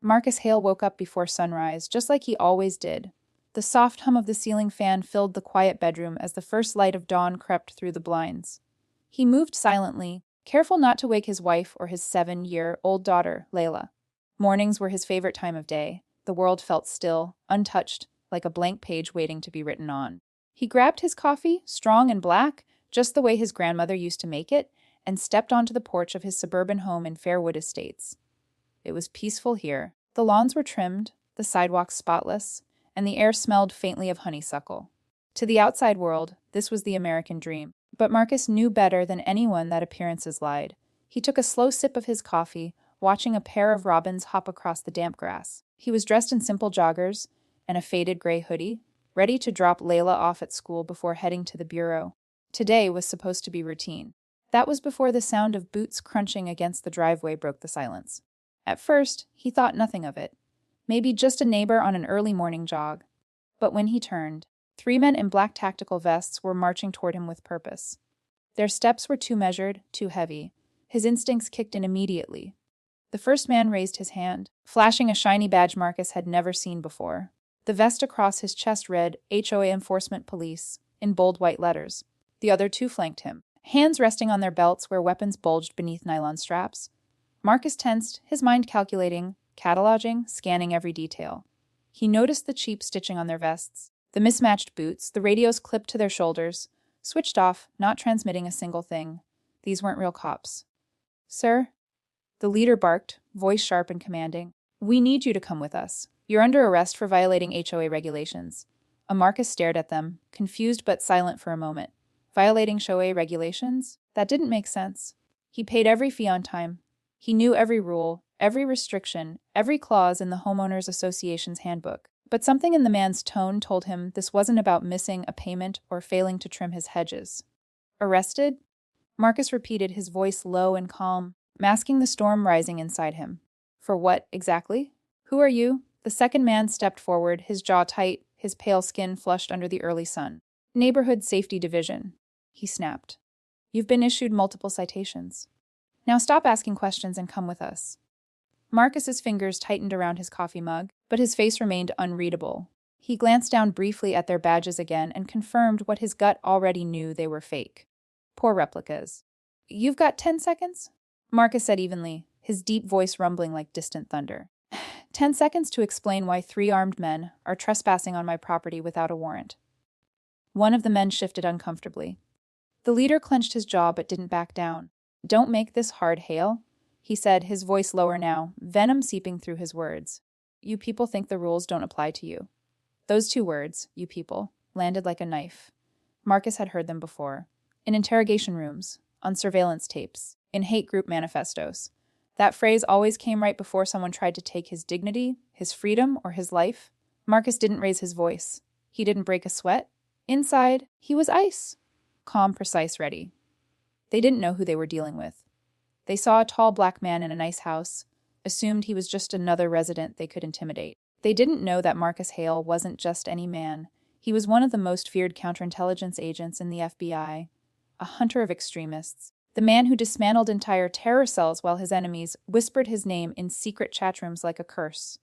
Marcus Hale woke up before sunrise, just like he always did. The soft hum of the ceiling fan filled the quiet bedroom as the first light of dawn crept through the blinds. He moved silently, careful not to wake his wife or his 7-year-old daughter, Layla. Mornings were his favorite time of day. The world felt still, untouched, like a blank page waiting to be written on. He grabbed his coffee, strong and black, just the way his grandmother used to make it, and stepped onto the porch of his suburban home in Fairwood Estates. It was peaceful here. The lawns were trimmed, the sidewalks spotless, and the air smelled faintly of honeysuckle. To the outside world, this was the American dream. But Marcus knew better than anyone that appearances lied. He took a slow sip of his coffee, watching a pair of robins hop across the damp grass. He was dressed in simple joggers and a faded gray hoodie, ready to drop Layla off at school before heading to the bureau. Today was supposed to be routine. That was before the sound of boots crunching against the driveway broke the silence. At first, he thought nothing of it. Maybe just a neighbor on an early morning jog. But when he turned, 3 men in black tactical vests were marching toward him with purpose. Their steps were too measured, too heavy. His instincts kicked in immediately. The first man raised his hand, flashing a shiny badge Marcus had never seen before. The vest across his chest read HOA Enforcement Police in bold white letters. The other 2 flanked him, hands resting on their belts where weapons bulged beneath nylon straps. Marcus tensed, his mind calculating, cataloging, scanning every detail. He noticed the cheap stitching on their vests, the mismatched boots, the radios clipped to their shoulders, switched off, not transmitting a single thing. These weren't real cops. "Sir?" The leader barked, voice sharp and commanding. "We need you to come with us. You're under arrest for violating HOA regulations." Marcus stared at them, confused but silent for a moment. Violating HOA regulations? That didn't make sense. He paid every fee on time. He knew every rule, every restriction, every clause in the Homeowners Association's handbook. But something in the man's tone told him this wasn't about missing a payment or failing to trim his hedges. "Arrested?" Marcus repeated, his voice low and calm, masking the storm rising inside him. "For what, exactly? Who are you?" The second man stepped forward, his jaw tight, his pale skin flushed under the early sun. "Neighborhood Safety Division," he snapped. "You've been issued multiple citations. Now stop asking questions and come with us." Marcus's fingers tightened around his coffee mug, but his face remained unreadable. He glanced down briefly at their badges again and confirmed what his gut already knew: they were fake. Poor replicas. "You've got 10 seconds?" Marcus said evenly, his deep voice rumbling like distant thunder. 10 seconds to explain why 3 armed men are trespassing on my property without a warrant." One of the men shifted uncomfortably. The leader clenched his jaw but didn't back down. "Don't make this hard, Hale," he said, his voice lower now, venom seeping through his words. "You people think the rules don't apply to you." Those 2 words, "you people," landed like a knife. Marcus had heard them before. In interrogation rooms, on surveillance tapes, in hate group manifestos. That phrase always came right before someone tried to take his dignity, his freedom, or his life. Marcus didn't raise his voice. He didn't break a sweat. Inside, he was ice. Calm, precise, ready. They didn't know who they were dealing with. They saw a tall black man in a nice house, assumed he was just another resident they could intimidate. They didn't know that Marcus Hale wasn't just any man. He was one of the most feared counterintelligence agents in the FBI, a hunter of extremists, the man who dismantled entire terror cells while his enemies whispered his name in secret chat rooms like a curse.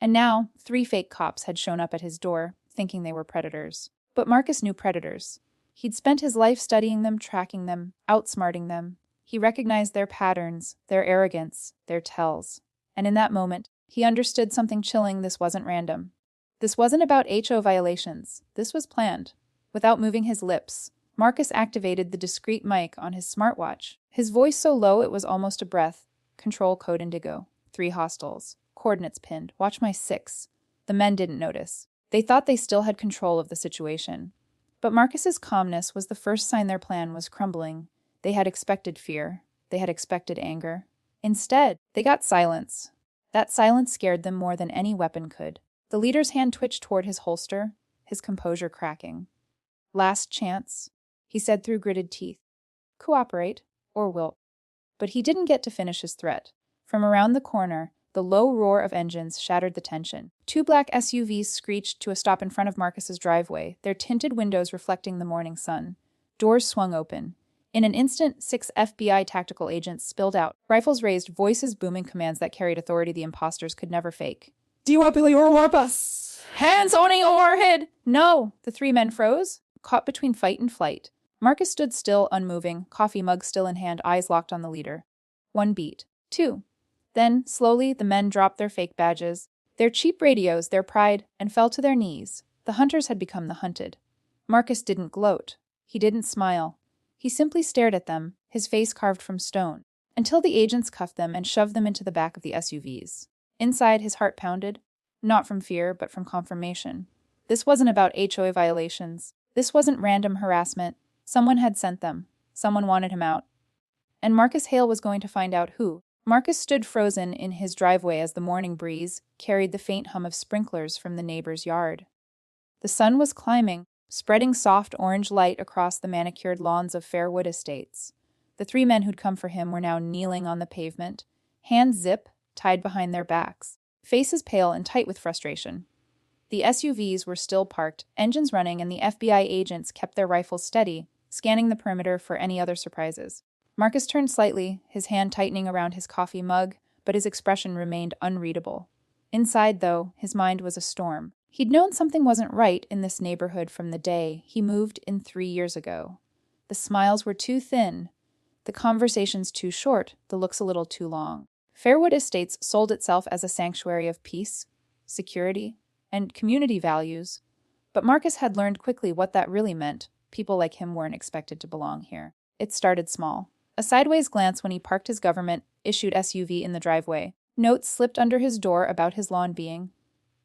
And now, 3 fake cops had shown up at his door, thinking they were predators. But Marcus knew predators. He'd spent his life studying them, tracking them, outsmarting them. He recognized their patterns, their arrogance, their tells. And in that moment, he understood something chilling: this wasn't random. This wasn't about HO violations. This was planned. Without moving his lips, Marcus activated the discreet mic on his smartwatch, his voice so low it was almost a breath. "Control code Indigo. 3 hostiles. Coordinates pinned. Watch my 6. The men didn't notice. They thought they still had control of the situation. But Marcus's calmness was the first sign their plan was crumbling. They had expected fear. They had expected anger. Instead, they got silence. That silence scared them more than any weapon could. The leader's hand twitched toward his holster, his composure cracking. "Last chance," he said through gritted teeth. "Cooperate, or wilt." But he didn't get to finish his threat. From around the corner, the low roar of engines shattered the tension. 2 black SUVs screeched to a stop in front of Marcus's driveway, their tinted windows reflecting the morning sun. Doors swung open. In an instant, 6 FBI tactical agents spilled out, rifles raised, voices booming commands that carried authority the imposters could never fake. Do you want Billy or warp us? Hands owning your warhead! No! The 3 men froze, caught between fight and flight. Marcus stood still, unmoving, coffee mug still in hand, eyes locked on the leader. 1 beat. 2. Then, slowly, the men dropped their fake badges, their cheap radios, their pride, and fell to their knees. The hunters had become the hunted. Marcus didn't gloat. He didn't smile. He simply stared at them, his face carved from stone, until the agents cuffed them and shoved them into the back of the SUVs. Inside, his heart pounded, not from fear, but from confirmation. This wasn't about HOA violations. This wasn't random harassment. Someone had sent them. Someone wanted him out. And Marcus Hale was going to find out who. Marcus stood frozen in his driveway as the morning breeze carried the faint hum of sprinklers from the neighbor's yard. The sun was climbing, spreading soft orange light across the manicured lawns of Fairwood Estates. The 3 men who'd come for him were now kneeling on the pavement, hands zip, tied behind their backs, faces pale and tight with frustration. The SUVs were still parked, engines running, and the FBI agents kept their rifles steady, scanning the perimeter for any other surprises. Marcus turned slightly, his hand tightening around his coffee mug, but his expression remained unreadable. Inside, though, his mind was a storm. He'd known something wasn't right in this neighborhood from the day he moved in 3 years ago. The smiles were too thin, the conversations too short, the looks a little too long. Fairwood Estates sold itself as a sanctuary of peace, security, and community values, but Marcus had learned quickly what that really meant. People like him weren't expected to belong here. It started small. A sideways glance when he parked his government-issued SUV in the driveway. Notes slipped under his door about his lawn being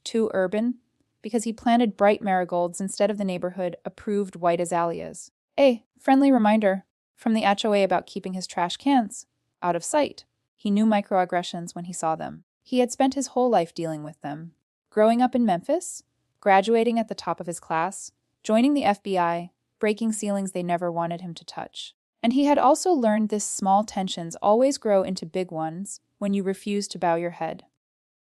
too urban, because he planted bright marigolds instead of the neighborhood-approved white azaleas. A friendly reminder from the HOA about keeping his trash cans out of sight. He knew microaggressions when he saw them. He had spent his whole life dealing with them. Growing up in Memphis, graduating at the top of his class, joining the FBI, breaking ceilings they never wanted him to touch. And he had also learned this small tensions always grow into big ones when you refuse to bow your head.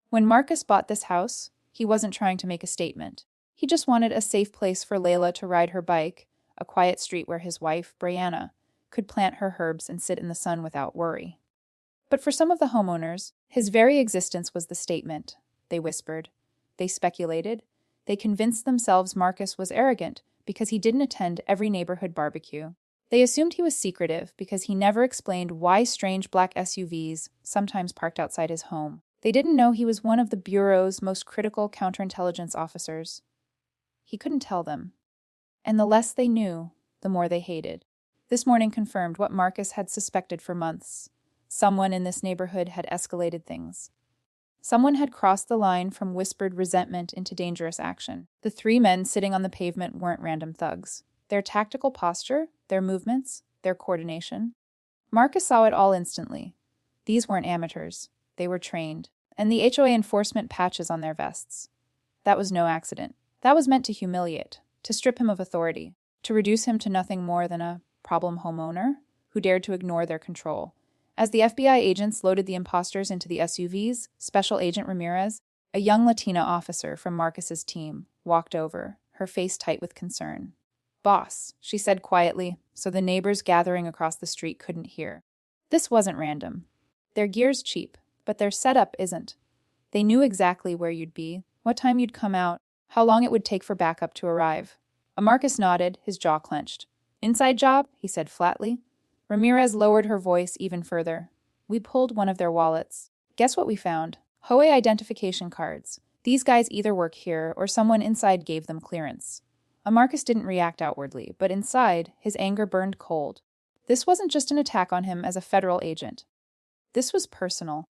When Marcus bought this house, he wasn't trying to make a statement. He just wanted a safe place for Layla to ride her bike, a quiet street where his wife, Brianna, could plant her herbs and sit in the sun without worry. But for some of the homeowners, his very existence was the statement. They whispered. They speculated. They convinced themselves Marcus was arrogant because he didn't attend every neighborhood barbecue. They assumed he was secretive because he never explained why strange black SUVs sometimes parked outside his home. They didn't know he was one of the Bureau's most critical counterintelligence officers. He couldn't tell them. And the less they knew, the more they hated. This morning confirmed what Marcus had suspected for months. Someone in this neighborhood had escalated things. Someone had crossed the line from whispered resentment into dangerous action. The 3 men sitting on the pavement weren't random thugs. Their tactical posture, their movements, their coordination. Marcus saw it all instantly. These weren't amateurs. They were trained. And the HOA enforcement patches on their vests. That was no accident. That was meant to humiliate, to strip him of authority, to reduce him to nothing more than a problem homeowner who dared to ignore their control. As the FBI agents loaded the imposters into the SUVs, Special Agent Ramirez, a young Latina officer from Marcus's team, walked over, her face tight with concern. "Boss," she said quietly, so the neighbors gathering across the street couldn't hear. This wasn't random. Their gear's cheap, but their setup isn't. They knew exactly where you'd be, what time you'd come out, how long it would take for backup to arrive. Marcus nodded, his jaw clenched. "Inside job?" he said flatly. Ramirez lowered her voice even further. "We pulled one of their wallets. Guess what we found? HOA identification cards. These guys either work here or someone inside gave them clearance." Marcus didn't react outwardly, but inside, his anger burned cold. This wasn't just an attack on him as a federal agent. This was personal.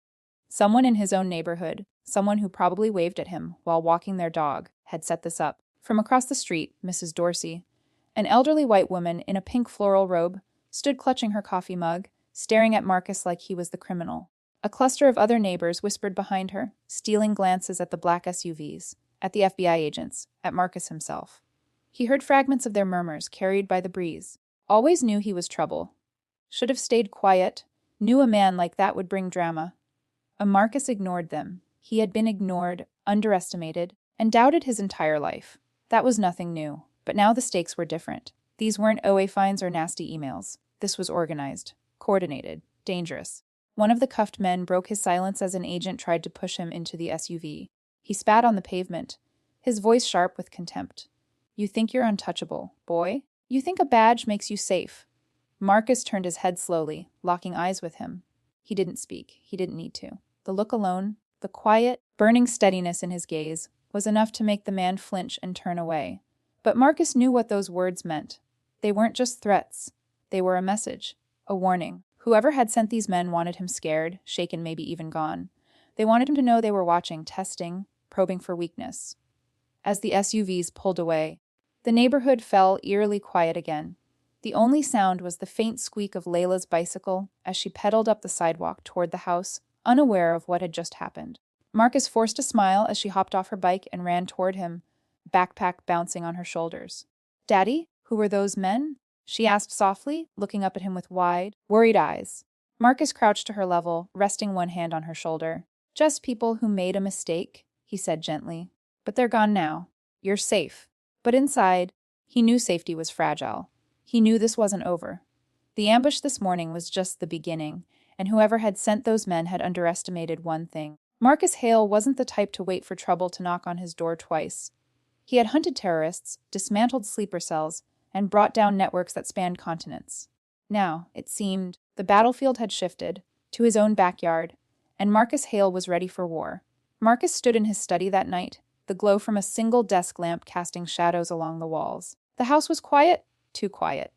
Someone in his own neighborhood, someone who probably waved at him while walking their dog, had set this up. From across the street, Mrs. Dorsey, an elderly white woman in a pink floral robe, stood clutching her coffee mug, staring at Marcus like he was the criminal. A cluster of other neighbors whispered behind her, stealing glances at the black SUVs, at the FBI agents, at Marcus himself. He heard fragments of their murmurs carried by the breeze. Always knew he was trouble. Should have stayed quiet. Knew a man like that would bring drama. Marcus ignored them. He had been ignored, underestimated, and doubted his entire life. That was nothing new. But now the stakes were different. These weren't OA fines or nasty emails. This was organized, coordinated, dangerous. One of the cuffed men broke his silence as an agent tried to push him into the SUV. He spat on the pavement, his voice sharp with contempt. "You think you're untouchable, boy? You think a badge makes you safe?" Marcus turned his head slowly, locking eyes with him. He didn't speak. He didn't need to. The look alone, the quiet, burning steadiness in his gaze, was enough to make the man flinch and turn away. But Marcus knew what those words meant. They weren't just threats. They were a message, a warning. Whoever had sent these men wanted him scared, shaken, maybe even gone. They wanted him to know they were watching, testing, probing for weakness. As the SUVs pulled away, the neighborhood fell eerily quiet again. The only sound was the faint squeak of Layla's bicycle as she pedaled up the sidewalk toward the house, unaware of what had just happened. Marcus forced a smile as she hopped off her bike and ran toward him, backpack bouncing on her shoulders. "Daddy, who were those men?" she asked softly, looking up at him with wide, worried eyes. Marcus crouched to her level, resting one hand on her shoulder. "Just people who made a mistake," he said gently. "But they're gone now. You're safe." But inside, he knew safety was fragile. He knew this wasn't over. The ambush this morning was just the beginning, and whoever had sent those men had underestimated one thing. Marcus Hale wasn't the type to wait for trouble to knock on his door twice. He had hunted terrorists, dismantled sleeper cells, and brought down networks that spanned continents. Now, it seemed, the battlefield had shifted to his own backyard, and Marcus Hale was ready for war. Marcus stood in his study that night, the glow from a single desk lamp casting shadows along the walls. The house was quiet, too quiet.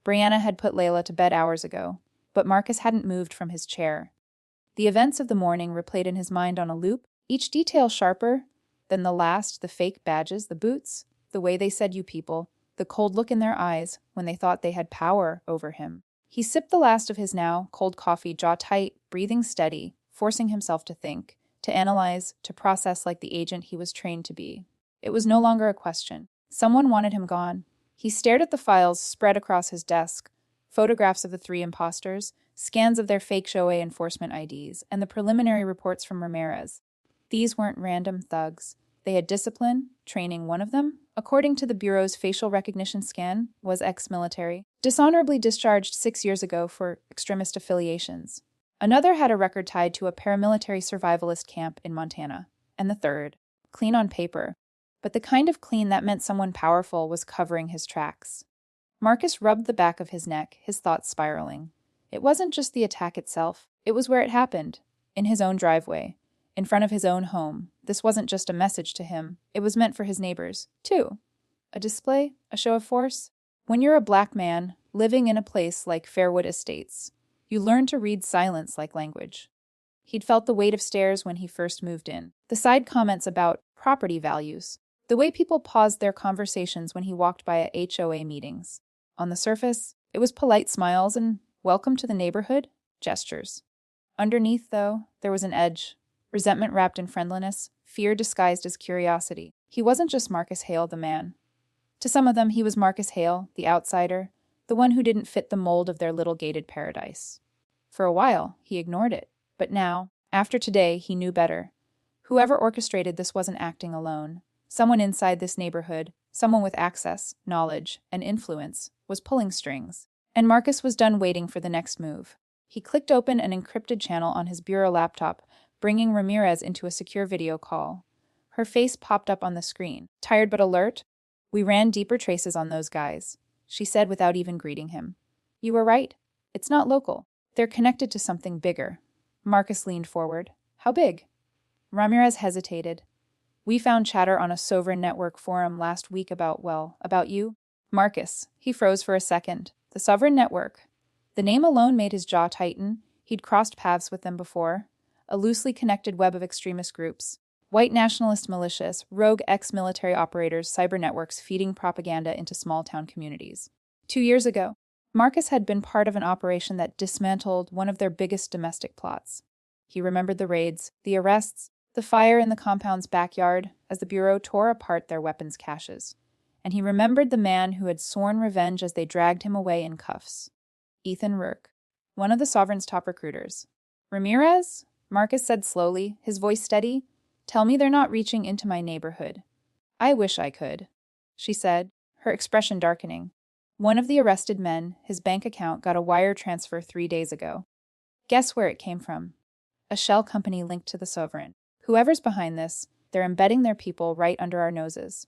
Brianna had put Layla to bed hours ago, but Marcus hadn't moved from his chair. The events of the morning replayed in his mind on a loop, each detail sharper than the last, the fake badges, the boots, the way they said "you people," the cold look in their eyes when they thought they had power over him. He sipped the last of his now cold coffee, jaw tight, breathing steady, forcing himself to think, to analyze, to process like the agent he was trained to be. It was no longer a question. Someone wanted him gone. He stared at the files spread across his desk, photographs of the three imposters, scans of their fake HOA enforcement IDs, and the preliminary reports from Ramirez. These weren't random thugs. They had discipline, training. One of them, according to the Bureau's facial recognition scan, was ex-military, dishonorably discharged 6 years ago for extremist affiliations. Another had a record tied to a paramilitary survivalist camp in Montana. And the third, clean on paper, but the kind of clean that meant someone powerful was covering his tracks. Marcus rubbed the back of his neck, his thoughts spiraling. It wasn't just the attack itself. It was where it happened, in his own driveway, in front of his own home. This wasn't just a message to him. It was meant for his neighbors, too. A display? A show of force? When you're a black man, living in a place like Fairwood Estates, you learn to read silence like language. He'd felt the weight of stares when he first moved in. The side comments about property values. The way people paused their conversations when he walked by at HOA meetings. On the surface, it was polite smiles and welcome to the neighborhood gestures. Underneath, though, there was an edge. Resentment wrapped in friendliness, fear disguised as curiosity. He wasn't just Marcus Hale, the man. To some of them, he was Marcus Hale, the outsider, the one who didn't fit the mold of their little gated paradise. For a while, he ignored it. But now, after today, he knew better. Whoever orchestrated this wasn't acting alone. Someone inside this neighborhood, someone with access, knowledge, and influence, was pulling strings. And Marcus was done waiting for the next move. He clicked open an encrypted channel on his bureau laptop, bringing Ramirez into a secure video call. Her face popped up on the screen. "Tired but alert? We ran deeper traces on those guys," she said without even greeting him. "You were right. It's not local. They're connected to something bigger." Marcus leaned forward. "How big?" Ramirez hesitated. "We found chatter on a Sovereign Network forum last week about you." Marcus. He froze for a second. The Sovereign Network. The name alone made his jaw tighten. He'd crossed paths with them before. A loosely connected web of extremist groups. White nationalist militias, rogue ex-military operators, cyber networks feeding propaganda into small-town communities. 2 years ago, Marcus had been part of an operation that dismantled one of their biggest domestic plots. He remembered the raids, the arrests, the fire in the compound's backyard as the Bureau tore apart their weapons caches. And he remembered the man who had sworn revenge as they dragged him away in cuffs. Ethan Rourke, one of the Sovereign's top recruiters. "Ramirez?" Marcus said slowly, his voice steady. "Tell me they're not reaching into my neighborhood." "I wish I could," she said, her expression darkening. One of the arrested men, his bank account got a wire transfer 3 days ago. Guess where it came from? A shell company linked to the sovereign. Whoever's behind this, they're embedding their people right under our noses.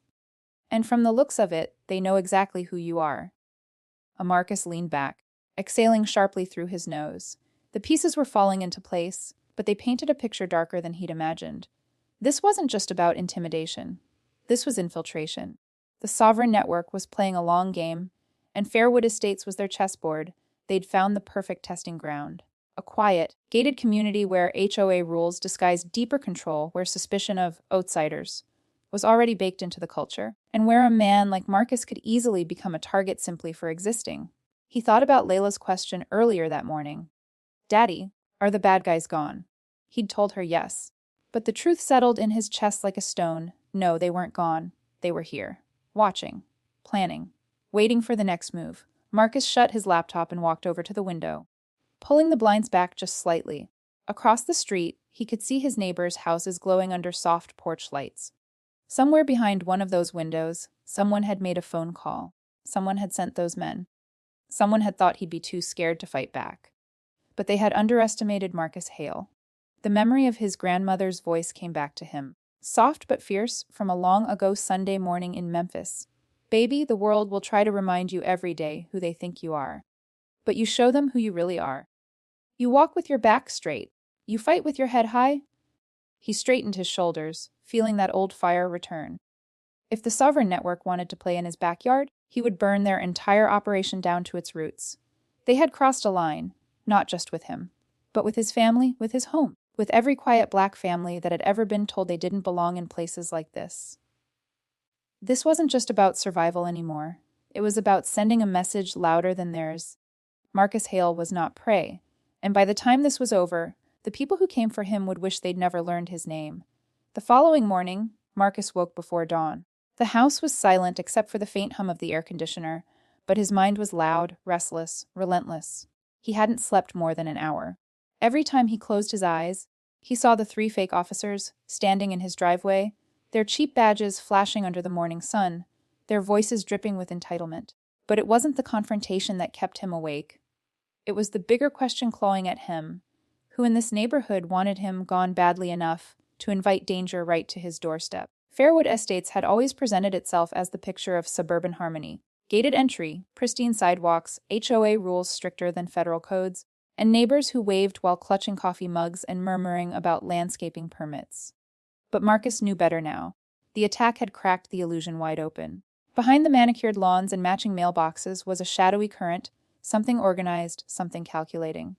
And from the looks of it, they know exactly who you are. Marcus leaned back, exhaling sharply through his nose. The pieces were falling into place, but they painted a picture darker than he'd imagined. This wasn't just about intimidation. This was infiltration. The Sovereign Network was playing a long game, and Fairwood Estates was their chessboard. They'd found the perfect testing ground. A quiet, gated community where HOA rules disguised deeper control, where suspicion of outsiders was already baked into the culture, and where a man like Marcus could easily become a target simply for existing. He thought about Layla's question earlier that morning. "Daddy, are the bad guys gone?" He'd told her yes. But the truth settled in his chest like a stone. No, they weren't gone. They were here. Watching. Planning. Waiting for the next move. Marcus shut his laptop and walked over to the window, pulling the blinds back just slightly. Across the street, he could see his neighbors' houses glowing under soft porch lights. Somewhere behind one of those windows, someone had made a phone call. Someone had sent those men. Someone had thought he'd be too scared to fight back. But they had underestimated Marcus Hale. The memory of his grandmother's voice came back to him, soft but fierce, from a long-ago Sunday morning in Memphis. "Baby, the world will try to remind you every day who they think you are. But you show them who you really are. You walk with your back straight. You fight with your head high." He straightened his shoulders, feeling that old fire return. If the Sovereign Network wanted to play in his backyard, he would burn their entire operation down to its roots. They had crossed a line, not just with him, but with his family, with his home, with every quiet black family that had ever been told they didn't belong in places like this. This wasn't just about survival anymore. It was about sending a message louder than theirs. Marcus Hale was not prey, and by the time this was over, the people who came for him would wish they'd never learned his name. The following morning, Marcus woke before dawn. The house was silent except for the faint hum of the air conditioner, but his mind was loud, restless, relentless. He hadn't slept more than an hour. Every time he closed his eyes, he saw the 3 fake officers standing in his driveway, their cheap badges flashing under the morning sun, their voices dripping with entitlement. But it wasn't the confrontation that kept him awake. It was the bigger question clawing at him. Who in this neighborhood wanted him gone badly enough to invite danger right to his doorstep? Fairwood Estates had always presented itself as the picture of suburban harmony. Gated entry, pristine sidewalks, HOA rules stricter than federal codes, and neighbors who waved while clutching coffee mugs and murmuring about landscaping permits. But Marcus knew better now. The attack had cracked the illusion wide open. Behind the manicured lawns and matching mailboxes was a shadowy current, something organized, something calculating.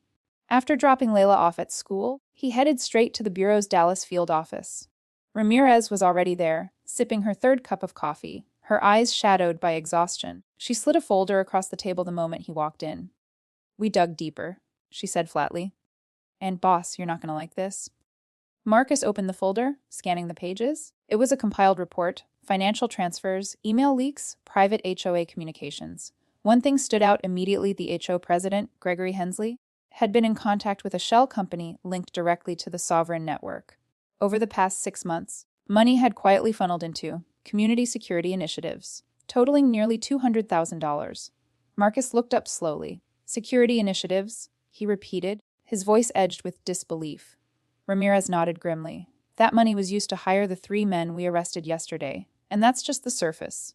After dropping Layla off at school, he headed straight to the Bureau's Dallas field office. Ramirez was already there, sipping her 3rd cup of coffee, her eyes shadowed by exhaustion. She slid a folder across the table the moment he walked in. "We dug deeper," she said flatly. "And boss, you're not going to like this." Marcus opened the folder, scanning the pages. It was a compiled report: financial transfers, email leaks, private HOA communications. One thing stood out immediately: the HO president, Gregory Hensley, had been in contact with a shell company linked directly to the Sovereign Network. Over the past 6 months, money had quietly funneled into community security initiatives, totaling nearly $200,000. Marcus looked up slowly. "Security initiatives," he repeated, his voice edged with disbelief. Ramirez nodded grimly. "That money was used to hire the 3 men we arrested yesterday, and that's just the surface.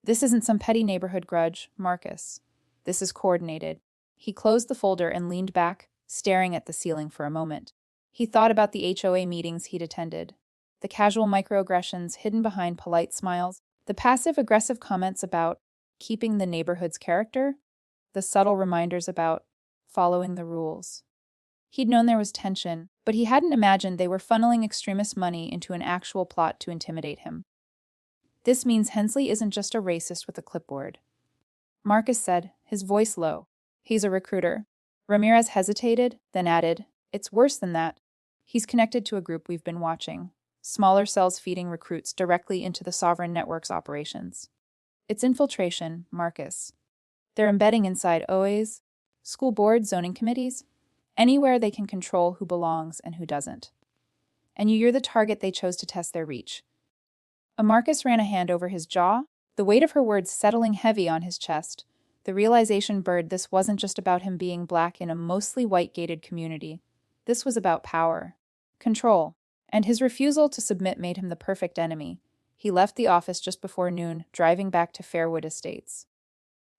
This isn't some petty neighborhood grudge, Marcus. This is coordinated." He closed the folder and leaned back, staring at the ceiling for a moment. He thought about the HOA meetings he'd attended, the casual microaggressions hidden behind polite smiles, the passive-aggressive comments about keeping the neighborhood's character, the subtle reminders about following the rules. He'd known there was tension, but he hadn't imagined they were funneling extremist money into an actual plot to intimidate him. "This means Hensley isn't just a racist with a clipboard," Marcus said, his voice low. "He's a recruiter." Ramirez hesitated, then added, "It's worse than that. He's connected to a group we've been watching. Smaller cells feeding recruits directly into the Sovereign Network's operations. It's infiltration, Marcus. They're embedding inside OAs, school boards, zoning committees, anywhere they can control who belongs and who doesn't. And you're the target they chose to test their reach." Marcus ran a hand over his jaw, the weight of her words settling heavy on his chest. The realization burst this wasn't just about him being black in a mostly white gated community. This was about power, control, and his refusal to submit made him the perfect enemy. He left the office just before noon, driving back to Fairwood Estates.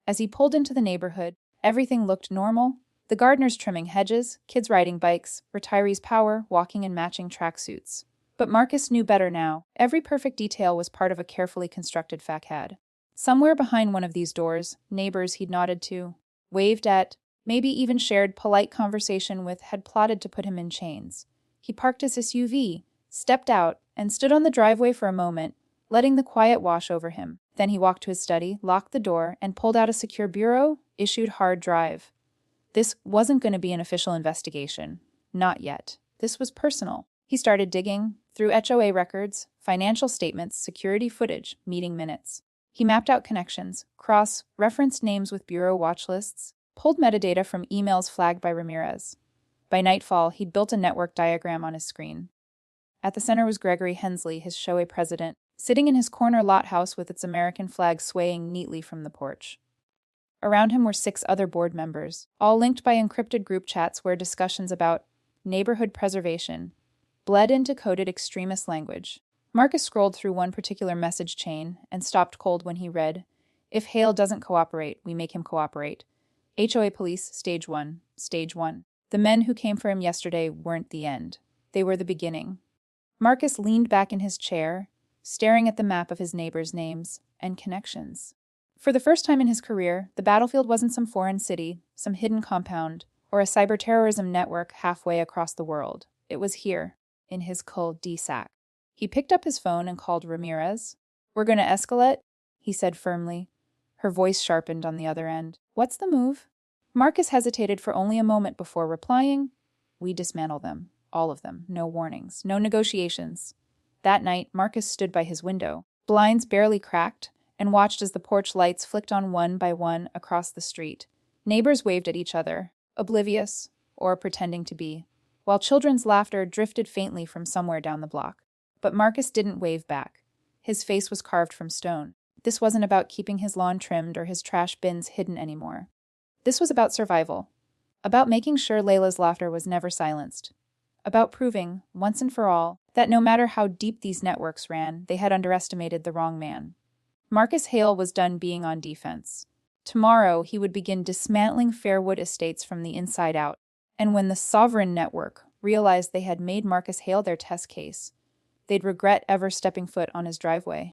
As he pulled into the neighborhood, everything looked normal. The gardeners trimming hedges, kids riding bikes, retirees power walking in matching tracksuits. But Marcus knew better now. Every perfect detail was part of a carefully constructed facade. Somewhere behind one of these doors, neighbors he'd nodded to, waved at, maybe even shared polite conversation with, had plotted to put him in chains. He parked his SUV, stepped out, and stood on the driveway for a moment, letting the quiet wash over him. Then he walked to his study, locked the door, and pulled out a secure bureau, issued hard drive. This wasn't going to be an official investigation. Not yet. This was personal. He started digging through HOA records, financial statements, security footage, meeting minutes. He mapped out connections, cross-referenced names with bureau watch lists, pulled metadata from emails flagged by Ramirez. By nightfall, he'd built a network diagram on his screen. At the center was Gregory Hensley, his HOA president, sitting in his corner lot house with its American flag swaying neatly from the porch. Around him were 6 other board members, all linked by encrypted group chats where discussions about neighborhood preservation bled into coded extremist language. Marcus scrolled through one particular message chain and stopped cold when he read, "If Hale doesn't cooperate, we make him cooperate. HOA police, stage 1, stage 1. The men who came for him yesterday weren't the end. They were the beginning." Marcus leaned back in his chair, staring at the map of his neighbors' names and connections. For the first time in his career, the battlefield wasn't some foreign city, some hidden compound, or a cyberterrorism network halfway across the world. It was here, in his cul-de-sac. He picked up his phone and called Ramirez. "We're going to escalate," he said firmly. Her voice sharpened on the other end. "What's the move?" Marcus hesitated for only a moment before replying, "We dismantle them. All of them. No warnings. No negotiations." That night, Marcus stood by his window, blinds barely cracked, and watched as the porch lights flicked on one by one across the street. Neighbors waved at each other, oblivious, or pretending to be, while children's laughter drifted faintly from somewhere down the block. But Marcus didn't wave back. His face was carved from stone. This wasn't about keeping his lawn trimmed or his trash bins hidden anymore. This was about survival. About making sure Layla's laughter was never silenced. About proving, once and for all, that no matter how deep these networks ran, they had underestimated the wrong man. Marcus Hale was done being on defense. Tomorrow, he would begin dismantling Fairwood Estates from the inside out. And when the Sovereign Network realized they had made Marcus Hale their test case, they'd regret ever stepping foot on his driveway.